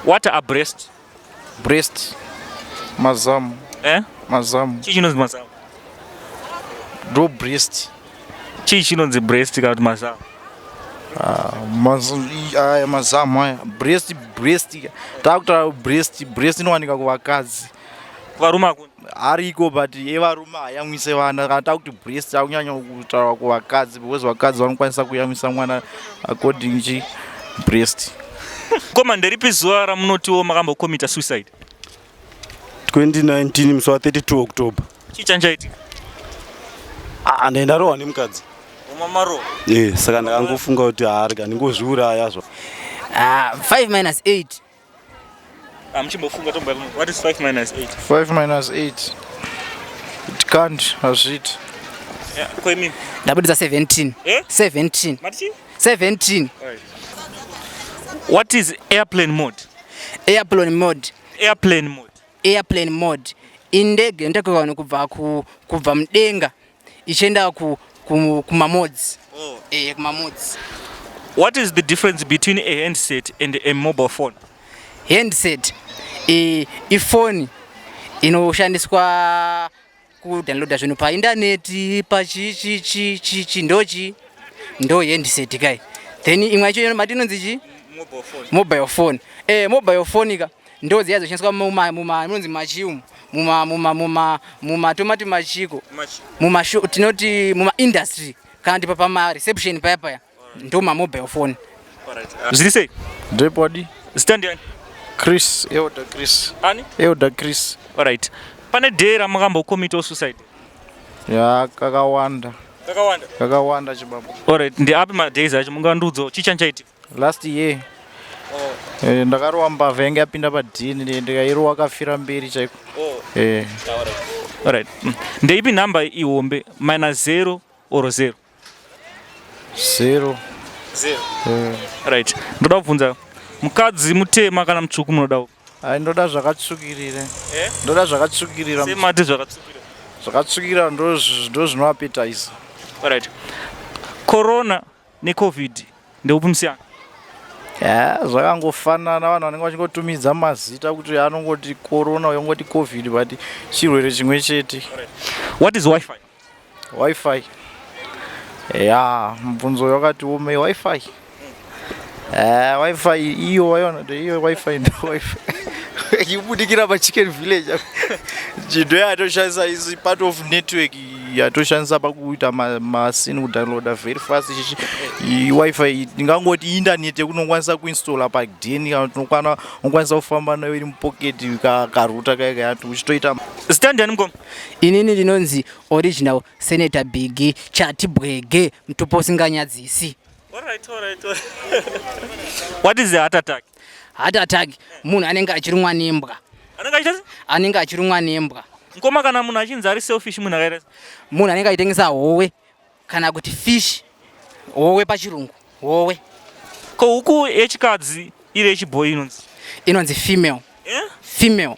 What are breast? Breast. Mazamu. Mazamu. Chii chinonzi mazamu? Do breast. Chii chinonzi breast kana kuti mazamu? Mazamu aya. Breast. Takuta breast inowanika kuvakadzi. Kuvarume akuna? Ariko but evarume hayamwise vana. Kana takuti breast akunyanya kutaura kuvakadzi because vakadzi vanokwanisa kuyamwisa mwana according breast. Koma nderipi zuva ramunotiwo makambocommita suicide? 2019 musi wa 32 October. Chii chanchaitika? Ndaenda rohwa nemukadzi. Umamaro? Saka ndakangofunga kuti harika ndingozviuraya zvo. 5 minus 8. Muchimbofunga tomba. What is 5 minus 8? 5 minus 8. It can't hazviti. Kwemi? Ndabudisa 17. 17. Mati? 17. Right. What is airplane mode? Airplane mode. Airplane mode. Airplane mode. Indege ndakakwana kubva mudenga ichienda kuma modes. Kuma modes. What is the difference between a handset and a mobile phone? Handset ifoni inoshandiswa kudownloada zvinhu paindaneti pachichi ndo handset kai. Then imwe yacho matinonzi chi mobile phone. Mobile phone ka ndo dziya dzoshandiswa munonzi machiumu mumatomati machiko tinoti muma industry kana ndipo pama reception paya ndo mobile phone. Zviri sei? Ndepodi? Zita ndiani? Chris, Elder Chris. Ani? Elder Chris. Alright. Pane day ramakambocommita suicide? Kakawanda. Kakawanda chibaba. Alright, ndiapi madays acho mungandiudzawo chii chanchaitika? Last year. Ndakarowa mbavha yange yapinda padhini ndikairowa akafira mberi chaiko. Alright. Ndeipi nhamba ihombe? -0 or 0? 0. Right. Ndoda kubvunza mukadzi mutema kana mutsvuku munodawo? Ndoda zvakatsvukirira. Ndoda zvakatsvukirira. Semati zvakatsvukira? Zvakatsvukira ndo zvinoapetiza. Alright. Corona neCovid ndeupi musiyano? Zvakangofanana, vanhu vanenge vachingotumidza mazita kuti anongoti corona yongoti covid but chirwere chimwe chete. What is Wi-Fi? Wi-Fi. Mubvunzo wakati ume Wi-Fi. Wi-Fi iyo wayona iyo Wi-Fi ndo Wi-Fi. Yibudikira pa chicken village. Chido yatoshandisa is part of network yatoshandisa pakuita masini kudownloada very fast. Wi-Fi ingangoti internet yekunokwanisa kuinstalla pa deni kana unokwanisa kufamba nayo iri mupocket karuta kaya yatu uchitoita. Zita ndiani mukoma? Inini ndinonzi original Senator Big Chati Bwege mutupo usinganyadzisi. Alright. What is the heart attack? Heart attack munhu anenge achirumwa nembwa. Anenge achirumwa nembwa. Mukoma kana munhu achinzi ari selfish munhu akaita? Munhu anenge achitengesa howe kana kuti fish. Howe pachirungu. Howe. Ko huku yechikadzi iri yechiboy inonzi? Inonzi female. Female.